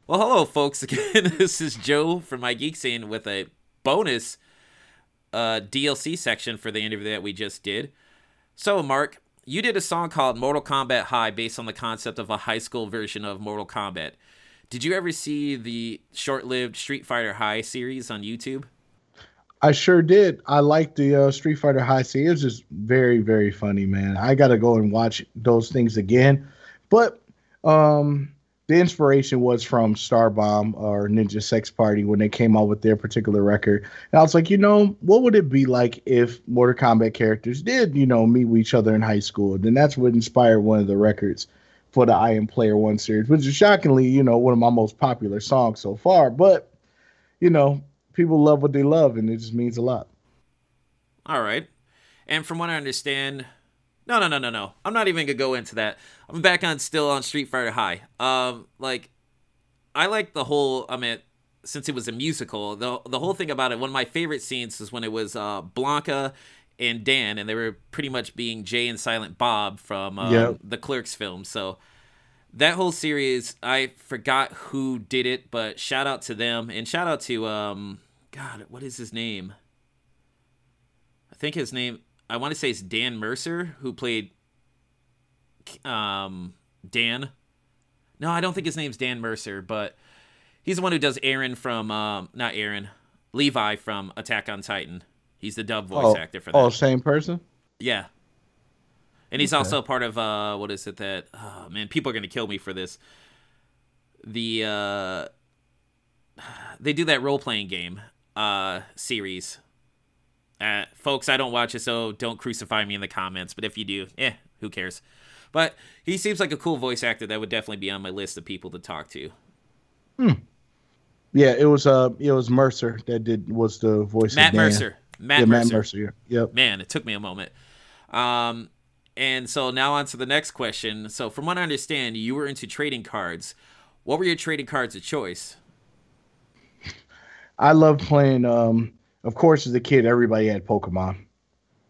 Well, hello, folks. Again, this is Joe from My Geek Scene with a bonus DLC section for the interview that we just did. So, Mark, you did a song called Mortal Kombat High based on the concept of a high school version of Mortal Kombat. Did you ever see the short-lived Street Fighter High series on YouTube? I sure did. I liked the Street Fighter High C. It was just very, very funny, man. I got to go and watch those things again. But the inspiration was from Starbomb or Ninja Sex Party when they came out with their particular record. And I was like, what would it be like if Mortal Kombat characters did, meet with each other in high school? Then that's what inspired one of the records for the I Am Player One series, which is shockingly, one of my most popular songs so far. But, you know, people love what they love, and it just means a lot. All right. And from what I understand, no. I'm not even gonna go into that. I'm back on still on Street Fighter High. I like the whole. I mean, since it was a musical, the whole thing about it. One of my favorite scenes is when it was Blanca and Dan, and they were pretty much being Jay and Silent Bob from Yep. the Clerks film. So that whole series, I forgot who did it, but shout out to them and shout out to God, what is his name? I think his name. I want to say it's Dan Mercer who played Dan. No, I don't think his name's Dan Mercer, but he's the one who does Aaron from not Aaron, Levi from Attack on Titan. He's the dub voice actor for that. Oh, same person? Yeah. And he's Okay. also part of what is it that man, people are gonna kill me for this. The they do that role playing game series. Folks, I don't watch it, so don't crucify me in the comments. But if you do, who cares? But he seems like a cool voice actor that would definitely be on my list of people to talk to. Hmm. Yeah, it was Mercer that was the voice Matt of Dan. Mercer. Yeah, Matt Matt Mercer. Mercer. Yeah. Yep. Man, it took me a moment. And so now on to the next question. So from what I understand, you were into trading cards. What were your trading cards of choice? I loved playing. Of course, as a kid, everybody had Pokemon.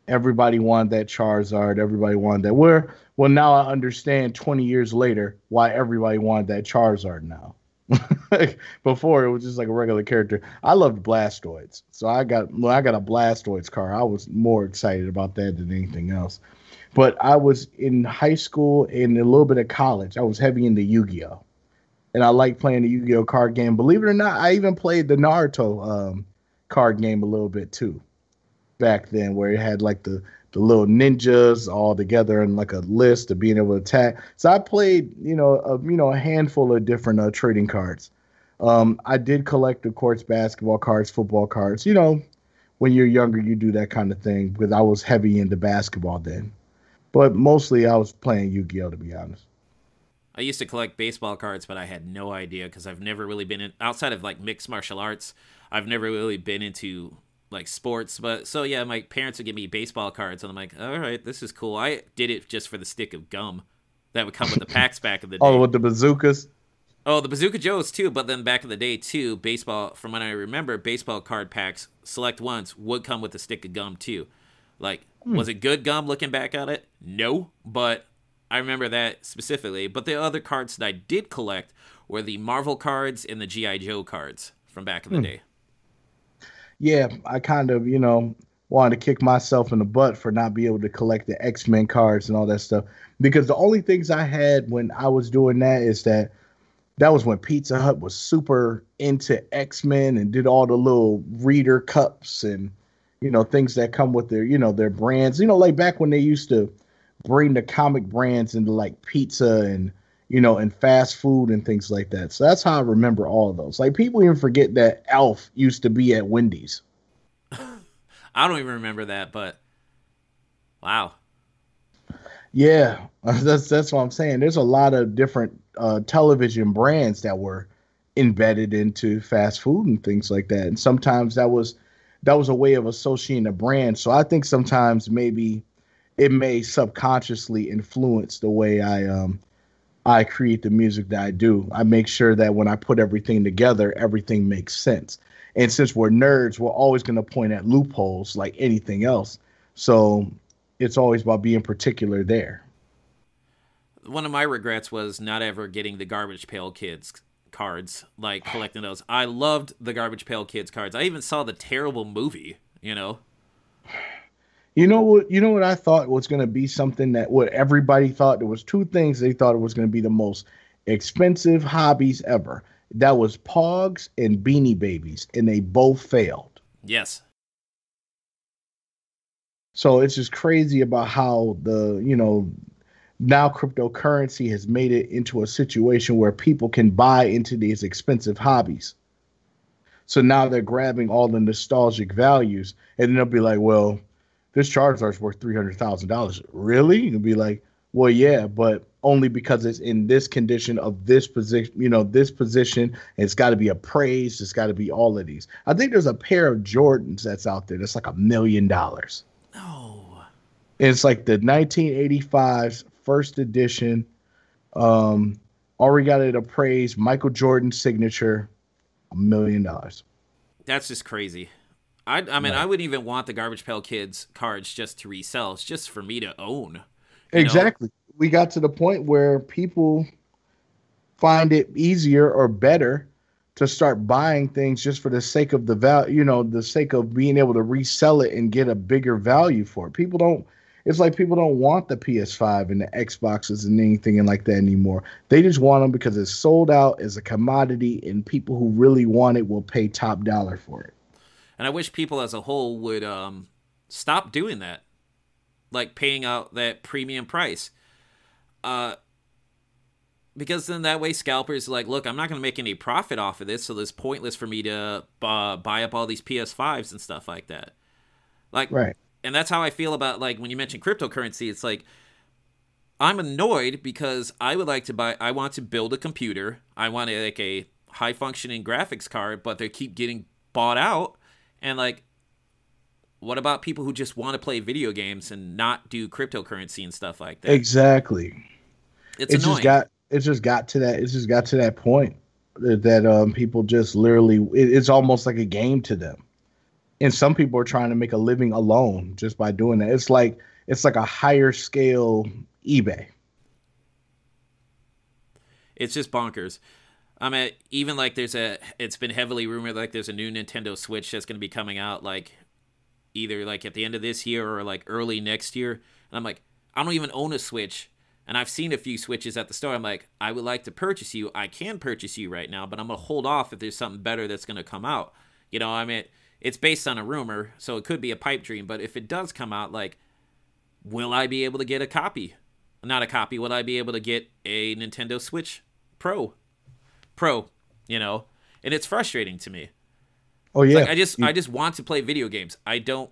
Everybody wanted that Charizard. Everybody wanted that. Well, now I understand 20 years later why everybody wanted that Charizard now. Before it was just like a regular character. I loved Blastoids. So when I got a Blastoids card, I was more excited about that than anything else. But I was in high school and a little bit of college. I was heavy into Yu-Gi-Oh! And I liked playing the Yu-Gi-Oh card game. Believe it or not, I even played the Naruto card game a little bit too back then, where it had like the little ninjas all together and like a list of being able to attack. So I played, a handful of different trading cards. I did collect, of course, basketball cards, football cards. When you're younger, you do that kind of thing because I was heavy into basketball then. But mostly I was playing Yu-Gi-Oh, to be honest. I used to collect baseball cards, but I had no idea because I've never really been in outside of like mixed martial arts. I've never really been into like sports, but so yeah, my parents would give me baseball cards, and I'm like, all right, this is cool. I did it just for the stick of gum that would come with the packs back in the Oh, day. with the bazookas. Oh, the Bazooka Joes too, but then back in the day too, baseball. From what I remember, baseball card packs, select ones would come with a stick of gum too. Like, was it good gum? Looking back at it, no, but I remember that specifically. But the other cards that I did collect were the Marvel cards and the GI Joe cards from back in the day. Yeah, I kind of, wanted to kick myself in the butt for not being able to collect the X-Men cards and all that stuff. Because the only things I had when I was doing that is that was when Pizza Hut was super into X-Men and did all the little reader cups and, things that come with their brands. Like back when they used to bring the comic brands into like pizza and fast food and things like that. So that's how I remember all of those. Like people even forget that Alf used to be at Wendy's. I don't even remember that, but wow. Yeah, that's what I'm saying. There's a lot of different television brands that were embedded into fast food and things like that. And sometimes that was a way of associating a brand. So I think sometimes maybe it may subconsciously influence the way I create the music that I do. I make sure that when I put everything together, everything makes sense. And since we're nerds, we're always going to point at loopholes like anything else. So it's always about being particular there. One of my regrets was not ever getting the Garbage Pail Kids cards, like collecting those. I loved the Garbage Pail Kids cards. I even saw the terrible movie, you know? You know what? You know what I thought was going to be something that what everybody thought. There was two things they thought it was going to be the most expensive hobbies ever. That was Pogs and Beanie Babies, and they both failed. Yes. So it's just crazy about how now cryptocurrency has made it into a situation where people can buy into these expensive hobbies. So now they're grabbing all the nostalgic values, and then they'll be like, well, this Charizard's worth $300,000. Really? You'll be like, well, yeah, but only because it's in this condition of this position, this position. And it's got to be appraised. It's got to be all of these. I think there's a pair of Jordans that's out there that's like $1 million. No. It's like the 1985's first edition. Already got it appraised. Michael Jordan signature, $1 million. That's just crazy. I mean, right. I wouldn't even want the Garbage Pail Kids cards just to resell. It's just for me to own. Exactly. We got to the point where people find it easier or better to start buying things just for the sake of the value, the sake of being able to resell it and get a bigger value for it. It's like people don't want the PS5 and the Xboxes and anything like that anymore. They just want them because it's sold out as a commodity, and people who really want it will pay top dollar for it. And I wish people as a whole would stop doing that, like paying out that premium price. Because then that way Scalpers are like, look, I'm not going to make any profit off of this, so it's pointless for me to buy up all these PS5s and stuff like that. Like, right. And that's how I feel about, like, when you mention cryptocurrency, it's like, I'm annoyed because I want to build a computer. I want a high-functioning graphics card, but they keep getting bought out. And, like, what about people who just want to play video games and not do cryptocurrency and stuff like that? Exactly. It's annoying. It just got to that point that people just literally, it's almost like a game to them. And some people are trying to make a living alone just by doing that. It's like a higher scale eBay. It's just bonkers. I mean, even like it's been heavily rumored like there's a new Nintendo Switch that's going to be coming out like either like at the end of this year or like early next year. And I'm like, I don't even own a Switch. And I've seen a few Switches at the store. I'm like, I would like to purchase you. I can purchase you right now, but I'm going to hold off if there's something better that's going to come out. I mean, it's based on a rumor, so it could be a pipe dream. But if it does come out, like, will I be able to get a copy? Not a copy. Will I be able to get a Nintendo Switch Pro? And it's frustrating to me. Oh yeah. Like, I just want to play video games. I don't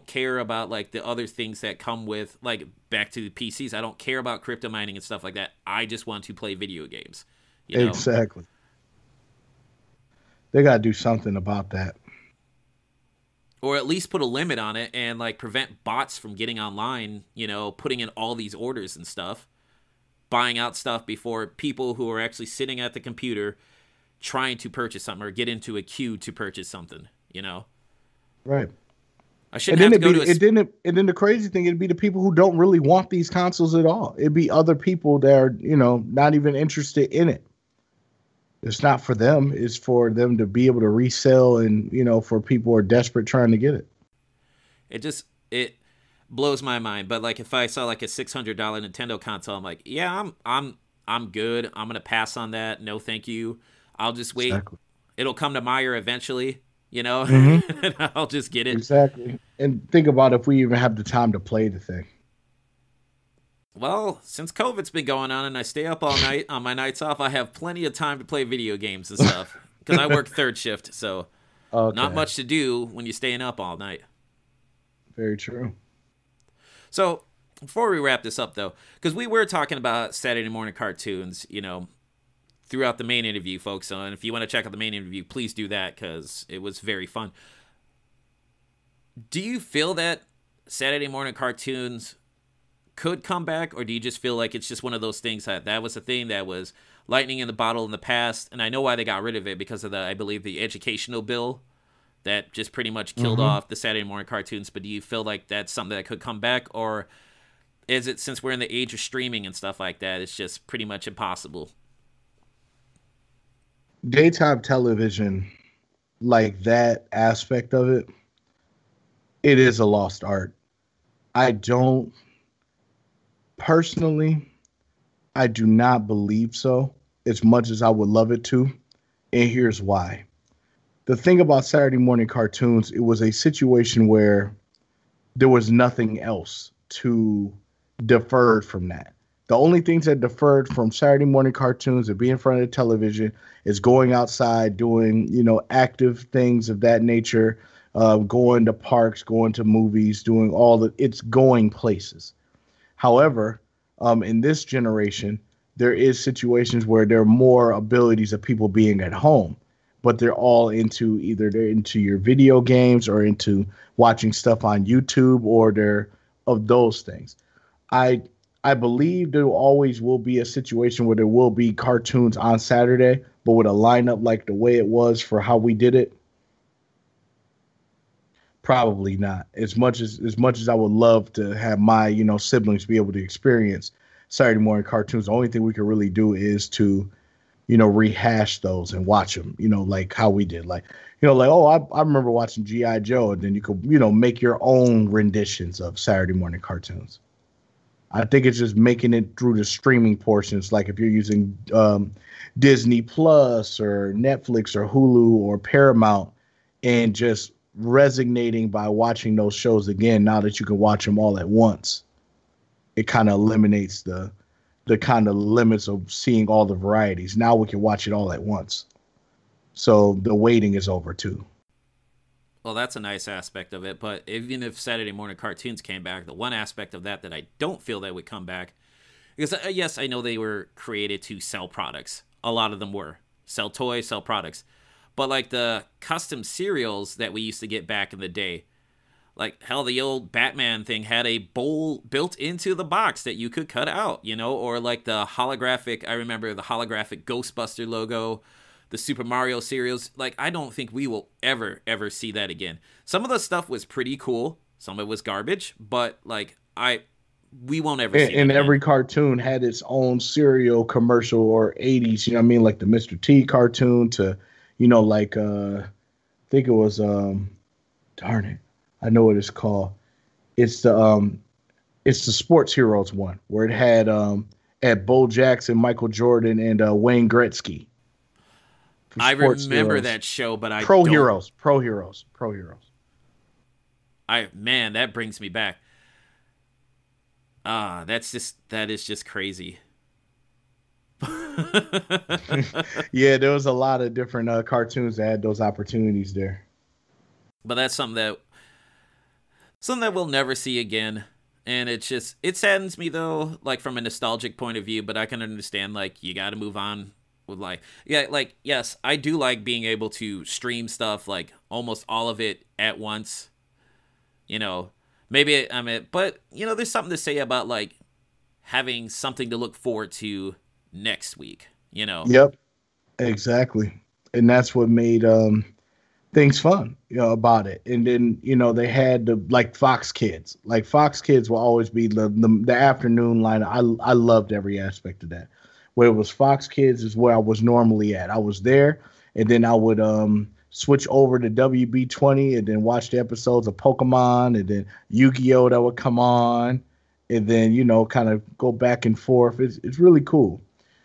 care about like the other things that come with, like, back to the PCs. I don't care about crypto mining and stuff like that. I just want to play video games. Exactly. They got to do something about that. Or at least put a limit on it and like prevent bots from getting online, putting in all these orders and stuff, buying out stuff before people who are actually sitting at the computer trying to purchase something or get into a queue to purchase something, Right. I shouldn't have to go to and then the crazy thing, it'd be the people who don't really want these consoles at all. It'd be other people that are, not even interested in it. It's not for them. It's for them to be able to resell and, for people who are desperate trying to get it. It blows my mind. But like if I saw like a $600 Nintendo console, I'm like, yeah, I'm good. I'm going to pass on that. No, thank you. I'll just wait. Exactly. It'll come to Meyer eventually, Mm-hmm. and I'll just get it. Exactly. And think about if we even have the time to play the thing. Well, since COVID's been going on and I stay up all night on my nights off, I have plenty of time to play video games and stuff. Because I work third shift, so not much to do when you're staying up all night. Very true. So, before we wrap this up, though, because we were talking about Saturday morning cartoons, throughout the main interview, folks. And if you want to check out the main interview, please do that, because it was very fun. Do you feel that Saturday morning cartoons could come back, or do you just feel like it's just one of those things that was a thing that was lightning in the bottle in the past, and I know why they got rid of it, because of I believe the educational bill that just pretty much killed off the Saturday morning cartoons, but do you feel like that's something that could come back, or is it, since we're in the age of streaming and stuff like that, it's just pretty much impossible? Daytime television, like that aspect of it, it is a lost art. I don't personally, I do not believe so as much as I would love it to. And here's why. The thing about Saturday morning cartoons, it was a situation where there was nothing else to defer from that. The only things that deferred from Saturday morning cartoons and being in front of the television is going outside, doing, active things of that nature, going to parks, going to movies, doing all the, it's going places. However, in this generation, there is situations where there are more abilities of people being at home, but they're all into either they're into your video games or into watching stuff on YouTube or they're of those things. I I believe there always will be a situation where there will be cartoons on Saturday, but with a lineup like the way it was for how we did it, probably not. As much as I would love to have my siblings be able to experience Saturday morning cartoons, the only thing we can really do is to rehash those and watch them. Like how we did. Like oh, I remember watching GI Joe, and then you could make your own renditions of Saturday morning cartoons. I think it's just making it through the streaming portions. Like if you're using Disney Plus or Netflix or Hulu or Paramount, and just resonating by watching those shows again. Now that you can watch them all at once, it kind of eliminates the kind of limits of seeing all the varieties. Now we can watch it all at once. So the waiting is over too. Well, that's a nice aspect of it. But even if Saturday morning cartoons came back, the one aspect of that I don't feel that would come back, because yes, I know they were created to sell products. A lot of them were sell toys, sell products. But like the custom cereals that we used to get back in the day, like hell, the old Batman thing had a bowl built into the box that you could cut out, or like the holographic, I remember the holographic Ghostbuster logo, the Super Mario cereals. Like, I don't think we will ever see that again. Some of the stuff was pretty cool. Some of it was garbage, but like, we won't ever see that And again. every cartoon had its own cereal commercial or 80s, like the Mr. T cartoon to, like, I think it was, darn it, I know what it's called. It's the Sports Heroes one where it had Bo Jackson, Michael Jordan, and Wayne Gretzky for I Sports remember Heroes. that show, but I Pro don't. Heroes, Pro Heroes, Pro Heroes. Man, that brings me back. That is just crazy. Yeah, there was a lot of different cartoons that had those opportunities there. But that's something that we'll never see again. And it saddens me though, like from a nostalgic point of view, but I can understand like you got to move on with life. Yeah, like yes, I do like being able to stream stuff like almost all of it at once. You know, maybe I mean, but there's something to say about like having something to look forward to next week. Yep, exactly. And that's what made things fun, about it. And then, they had the like Fox Kids. Like Fox Kids will always be the afternoon line. I loved every aspect of that. Where it was Fox Kids is where I was normally at. I was there, and then I would switch over to WB20 and then watch the episodes of Pokemon and then Yu-Gi-Oh that would come on, and then kind of go back and forth. It's really cool.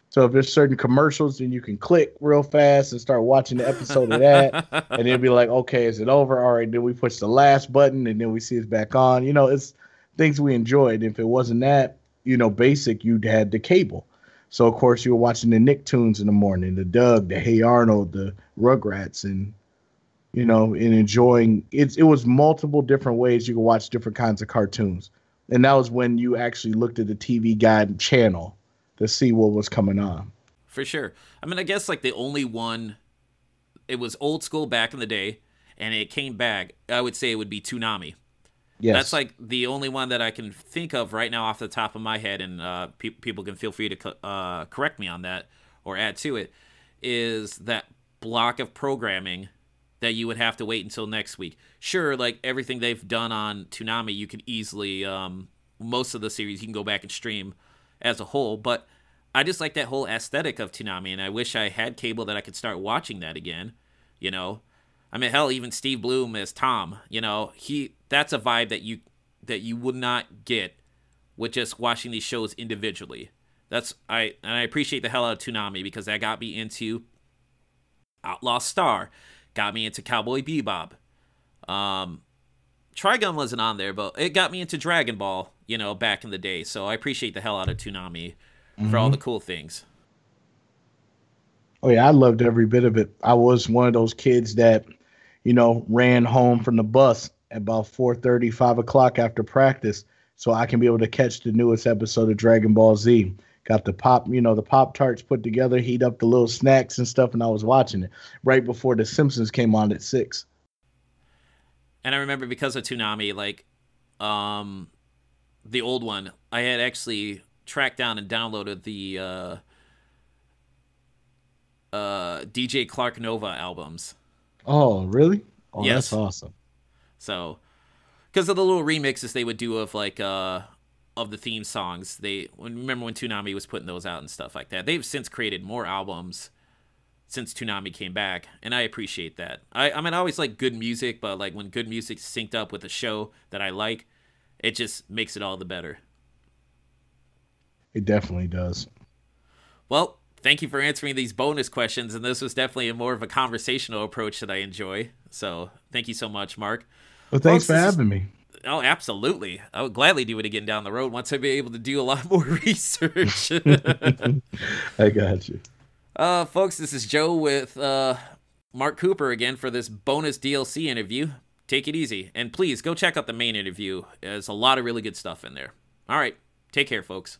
So if there's certain commercials, then you can click real fast and start watching the episode of that. And it'll be like, okay, is it over? All right, then we push the last button and then we see it's back on. It's things we enjoyed. If it wasn't that, basic, you'd had the cable. So of course you were watching the Nicktoons in the morning, the Doug, the Hey Arnold, the Rugrats, and and enjoying it. It was multiple different ways you could watch different kinds of cartoons. And that was when you actually looked at the TV Guide channel to see what was coming on. For sure. I mean, I guess like the only one, it was old school back in the day, and it came back. I would say it would be Toonami. Yes. That's like the only one that I can think of right now off the top of my head, and people can feel free to correct me on that or add to it, is that block of programming that you would have to wait until next week. Sure, like everything they've done on Toonami, you could easily, most of the series you can go back and stream as a whole, but I just like that whole aesthetic of Toonami, and I wish I had cable that I could start watching that again. You know, I mean, hell, even Steve Bloom as Tom. You know, that's a vibe that you would not get with just watching these shows individually. I appreciate the hell out of Toonami because that got me into Outlaw Star, got me into Cowboy Bebop. Trigun wasn't on there, but it got me into Dragon Ball, you know, back in the day. So I appreciate the hell out of Toonami for all the cool things. Oh yeah, I loved every bit of it. I was one of those kids that, ran home from the bus at about 4:30, 5 o'clock after practice, so I can be able to catch the newest episode of Dragon Ball Z. Got the the Pop Tarts put together, heat up the little snacks and stuff, and I was watching it right before The Simpsons came on at 6. And I remember because of Toonami, like, the old one, I had actually tracked down and downloaded the DJ Clark Nova albums. Oh, really? Oh, yes. That's awesome. So, because of the little remixes they would do of like of the theme songs, remember when Toonami was putting those out and stuff like that. They've since created more albums since Toonami came back, and I appreciate that. I mean, I always like good music, but like when good music synced up with a show that I like, it just makes it all the better. It definitely does. Well, thank you for answering these bonus questions, and this was definitely more of a conversational approach that I enjoy. So thank you so much, Mark. Well, thanks for having me. Oh, absolutely. I would gladly do it again down the road once I'd be able to do a lot more research. I got you. Folks, this is Joe with Mark Cooper again for this bonus DLC interview. Take it easy. And please, go check out the main interview. There's a lot of really good stuff in there. All right. Take care, folks.